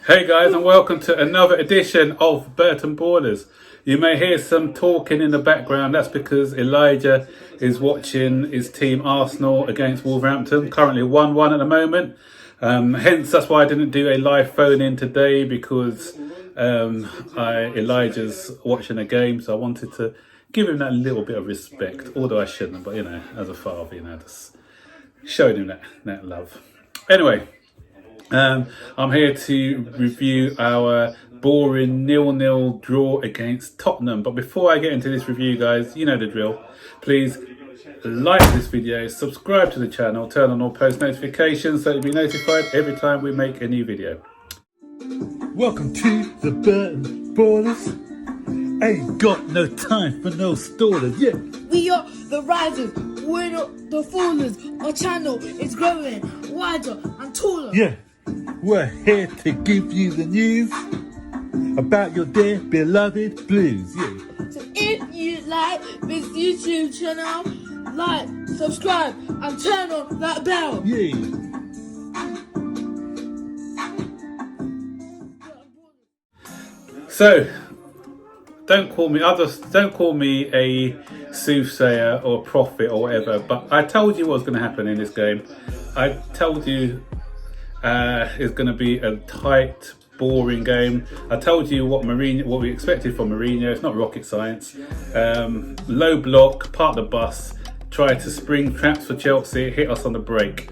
Hey guys, and welcome to another edition of Burton Borders. You may hear some talking in the background. That's because Elijah is watching his team Arsenal against Wolverhampton, currently 1-1 at the moment. Hence, that's why I didn't do a live phone in today, because Elijah's watching a game, so I wanted to give him that little bit of respect, although I shouldn't, but as a father, just showing him that love. Anyway, I'm here to review our boring 0-0 draw against Tottenham. But before I get into this review, guys, you know the drill. Please like this video, subscribe to the channel, turn on all post notifications so you'll be notified every time we make a new video. Welcome to the Burton Borders. Ain't got no time for no stallers, yeah. We are the risers, we're not the fallers. Our channel is growing wider and taller. Yeah, we're here to give you the news about your dear beloved Blues, yeah. So if you like this YouTube channel, like, subscribe and turn on that bell. Yeah. So, don't call me a soothsayer or a prophet or whatever, but I told you what was going to happen in this game. I told you it's going to be a tight, boring game. I told you what we expected from Mourinho. It's not rocket science. Low block, park the bus, try to spring traps for Chelsea, hit us on the break.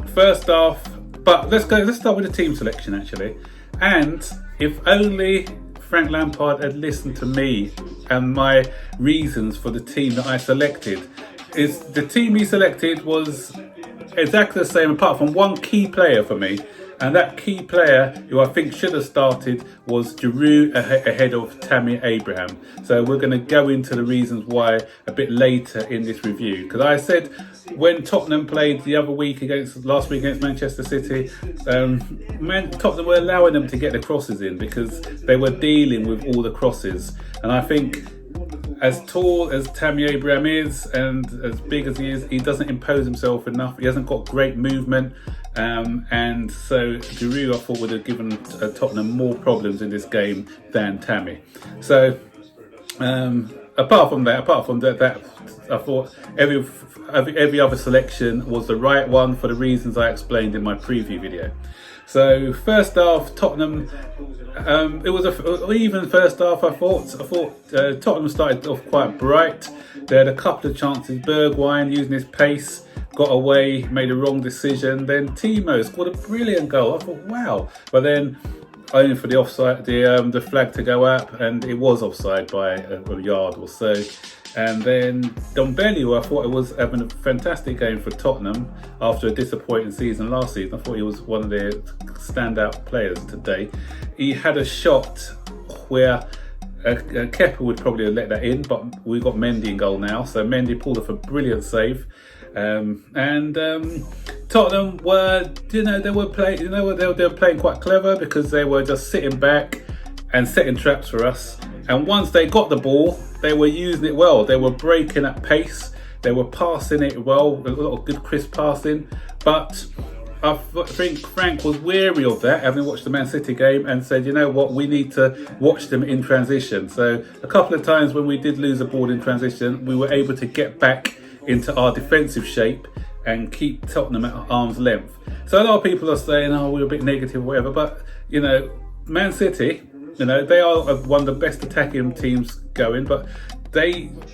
First half, but let's start with the team selection actually. And if only Frank Lampard had listened to me and my reasons for the team that I selected. The team he selected was exactly the same, apart from one key player for me, and that key player who I think should have started was Giroud ahead of Tammy Abraham. So we're going to go into the reasons why a bit later in this review, because I said when Tottenham played last week against Manchester City, Tottenham were allowing them to get the crosses in because they were dealing with all the crosses. And I think as tall as Tammy Abraham is and as big as he is, he doesn't impose himself enough. He hasn't got great movement. And so Giroud, I thought, would have given Tottenham more problems in this game than Tammy. So apart from that, I thought every other selection was the right one for the reasons I explained in my preview video. So first half, Tottenham, it was an even first half. I thought Tottenham started off quite bright. They had a couple of chances. Bergwijn, using his pace, got away, made a wrong decision. Then Timo scored a brilliant goal. I thought, wow. But then only for the offside, the flag to go up, and it was offside by a yard or so. And then Ndombele, who I thought was having a fantastic game for Tottenham after a disappointing season last season. I thought he was one of their standout players today. He had a shot where Kepa would probably have let that in, but we've got Mendy in goal now. So Mendy pulled off a brilliant save. Tottenham were, they were playing quite clever, because they were just sitting back and setting traps for us. And once they got the ball, they were using it well. They were breaking at pace. They were passing it well, a lot of good crisp passing. But I think Frank was wary of that, having watched the Man City game, and said, you know what, we need to watch them in transition. So a couple of times when we did lose the ball in transition, we were able to get back into our defensive shape and keep Tottenham at arm's length. So a lot of people are saying, oh, we're a bit negative or whatever, but Man City, they are one of the best attacking teams going, but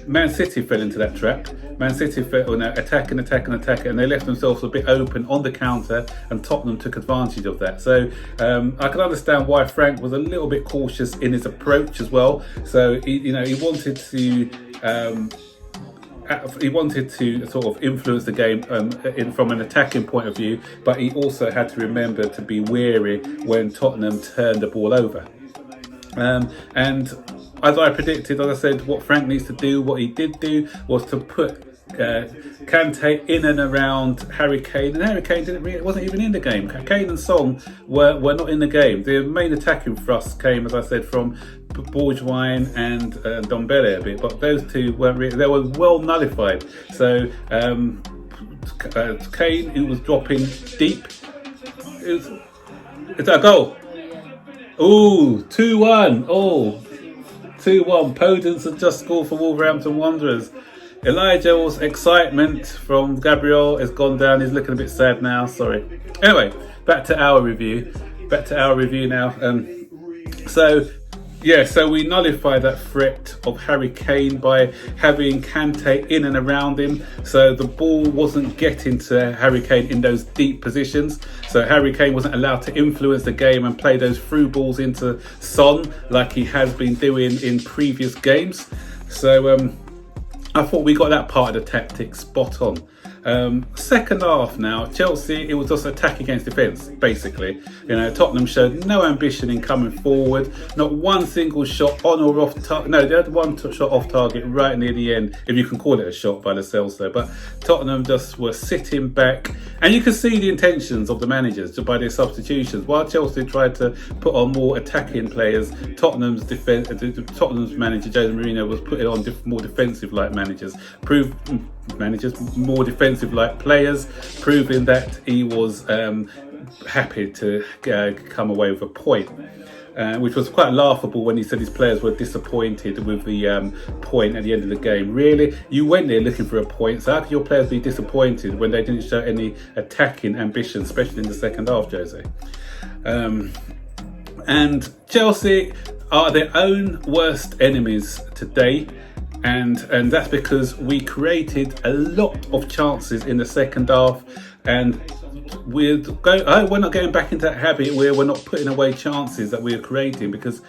Man City fell into that trap. Man City fell attacking, and they left themselves a bit open on the counter, and Tottenham took advantage of that. So I can understand why Frank was a little bit cautious in his approach as well. So he wanted to sort of influence the game from an attacking point of view, but he also had to remember to be wary when Tottenham turned the ball over. And as I predicted, as I said, what Frank needs to do, what he did do, was to put Kante in and around Harry Kane, and Harry Kane wasn't even in the game. Kane and Song were not in the game. The main attacking thrust came, as I said, from Bergwijn and Ndombele a bit, but those two weren't really, they were well nullified. So Kane, who was dropping deep, Is that a goal? Ooh, 2-1. Oh, 2-1. Podence has just scored for Wolverhampton Wanderers. Elijah's excitement from Gabriel has gone down. He's looking a bit sad now. Sorry. Anyway, back to our review. Now. So we nullify that threat of Harry Kane by having Kante in and around him. So the ball wasn't getting to Harry Kane in those deep positions. So Harry Kane wasn't allowed to influence the game and play those through balls into Son like he has been doing in previous games. So I thought we got that part of the tactic spot on. Second half now, Chelsea, it was just attack against defence, basically. Tottenham showed no ambition in coming forward, not one single shot on or off target. No, they had one shot off target right near the end, if you can call it a shot by themselves though. But Tottenham just were sitting back, and you can see the intentions of the managers by their substitutions. While Chelsea tried to put on more attacking players, Tottenham's manager Jose Mourinho was putting on more defensive-like more defensive-like players, proving that he was happy to come away with a point. Which was quite laughable when he said his players were disappointed with the point at the end of the game. Really, you went there looking for a point, so how could your players be disappointed when they didn't show any attacking ambition, especially in the second half, Jose? And Chelsea are their own worst enemies today. And that's because we created a lot of chances in the second half, and we're not getting back into that habit where we're not putting away chances that we're creating, because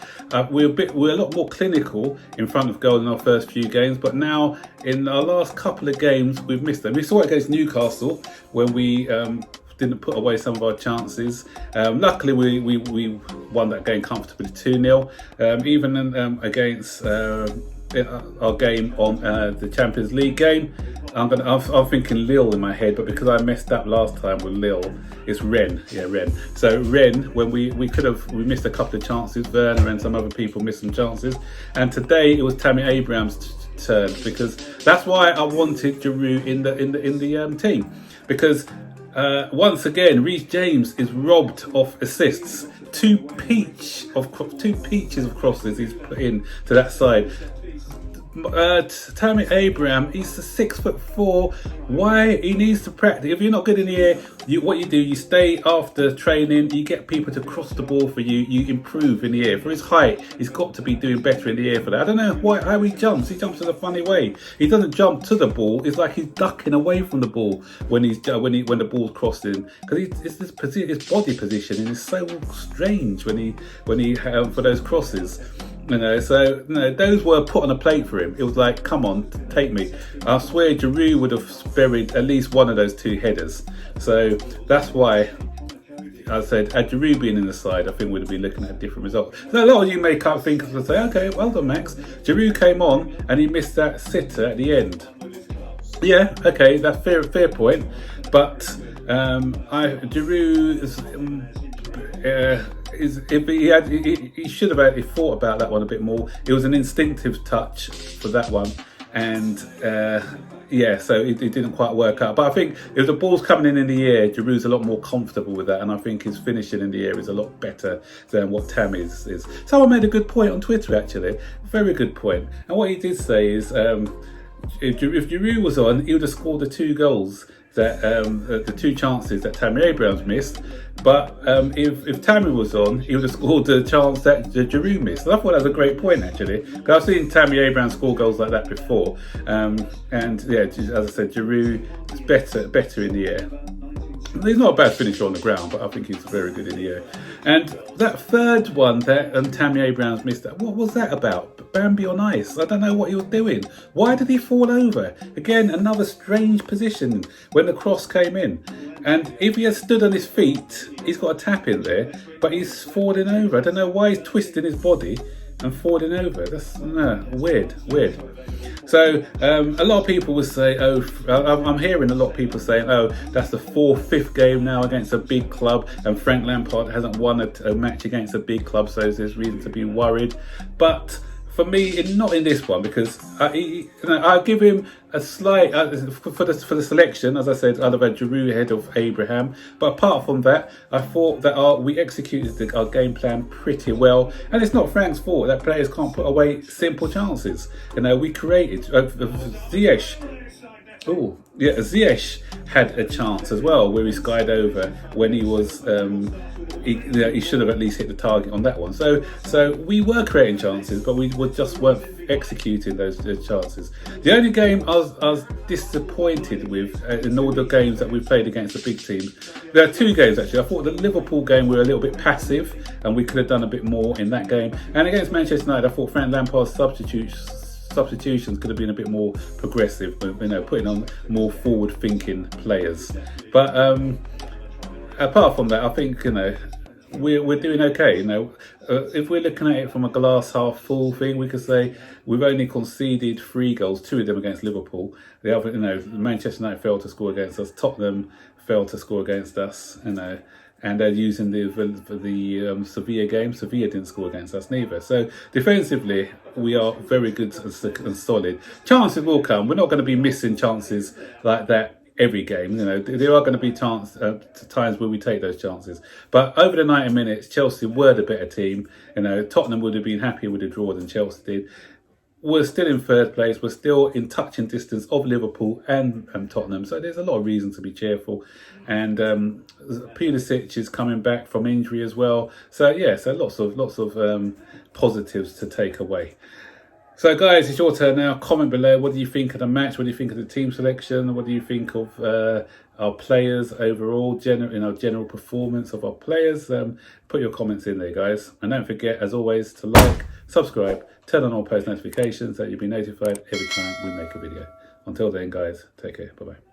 we're a lot more clinical in front of goal in our first few games, but now in our last couple of games we've missed them. We saw it against Newcastle when we didn't put away some of our chances. Luckily we won that game comfortably 2-0. Even against our game on the Champions League game, I'm thinking Lille in my head, but because I messed up last time with Lille, it's Rennes. So Rennes, when we missed a couple of chances, Werner and some other people missed some chances, and today it was Tammy Abraham's turn, because that's why I wanted Giroud in the team, because once again Reece James is robbed of assists. Two peaches of crosses he's put in to that side. Tammy Abraham, he's 6'4". Why? He needs to practice. If you're not good in the air, you stay after training, you get people to cross the ball for you, you improve in the air. For his height, he's got to be doing better in the air for that. I don't know how he jumps. He jumps in a funny way. He doesn't jump to the ball. It's like he's ducking away from the ball when the ball's crossing, because his body positioning is so strange when he for those crosses. Those were put on a plate for him. It was like, come on, take me. I swear Giroud would have buried at least one of those two headers. So that's why I said, had Giroud been in the side, I think we'd be looking at a different result. So a lot of you may come think and say, okay, well done, Max. Giroud came on and he missed that sitter at the end. Yeah, okay, that's fair point. But Giroud he should have actually thought about that one a bit more. It was an instinctive touch for that one, and so it didn't quite work out. But I think if the ball's coming in the air, Giroud's a lot more comfortable with that, and I think his finishing in the air is a lot better than what Tammy's is. Someone made a good point on Twitter, actually, very good point. And what he did say is, if Giroud was on, he would have scored the 2 goals that the 2 chances that Tammy Abraham's missed. But if Tammy was on, he would have scored the chance that Giroud missed. So I thought that was a great point, actually, because I've seen Tammy Abraham score goals like that before. And yeah, as I said, Giroud is better in the air. He's not a bad finisher on the ground, but I think he's very good in the air. And that third one that Tammy Abraham's missed, what was that about? Bambi on ice? I don't know what he was doing. Why did he fall over? Again, another strange position when the cross came in. And if he had stood on his feet, he's got a tap in there, but he's falling over. I don't know why he's twisting his body and falling over. That's weird. So a lot of people will say, I'm hearing a lot of people saying, that's the 5th game now against a big club, and Frank Lampard hasn't won a match against a big club, so there's reason to be worried. But For me, not in this one, because I give him a slight for the selection. As I said, I'd have had Giroud ahead of Abraham. But apart from that, I thought that we executed our game plan pretty well, and it's not Frank's fault that players can't put away simple chances. We created Ziyech. Oh, yeah, Ziyech had a chance as well where he skied over when he was. He should have at least hit the target on that one. So we were creating chances, but we weren't executing those chances. The only game I was disappointed with in all the games that we played against the big teams. There are two games actually. I thought the Liverpool game we were a little bit passive, and we could have done a bit more in that game. And against Manchester United, I thought Frank Lampard's substitutions could have been a bit more progressive, putting on more forward-thinking players. But apart from that, I think we're doing okay. If we're looking at it from a glass half full thing, we could say we've only conceded 3 goals, 2 of them against Liverpool. The other, Manchester United failed to score against us. Tottenham failed to score against us. And they're using the Sevilla game. Sevilla didn't score against us neither. So defensively, we are very good and solid. Chances will come. We're not going to be missing chances like that every game. There are going to be times where we take those chances. But over the 90 minutes, Chelsea were the better team. Tottenham would have been happier with the draw than Chelsea did. We're still in third place. We're still in touching distance of Liverpool and Tottenham. So there's a lot of reason to be cheerful. And Pulisic is coming back from injury as well. So lots of positives to take away. So guys, it's your turn now. Comment below. What do you think of the match? What do you think of the team selection? What do you think of our players overall? General performance of our players. Put your comments in there, guys. And don't forget, as always, to like, subscribe, turn on all post notifications so that you'll be notified every time we make a video. Until then, guys, take care. Bye-bye.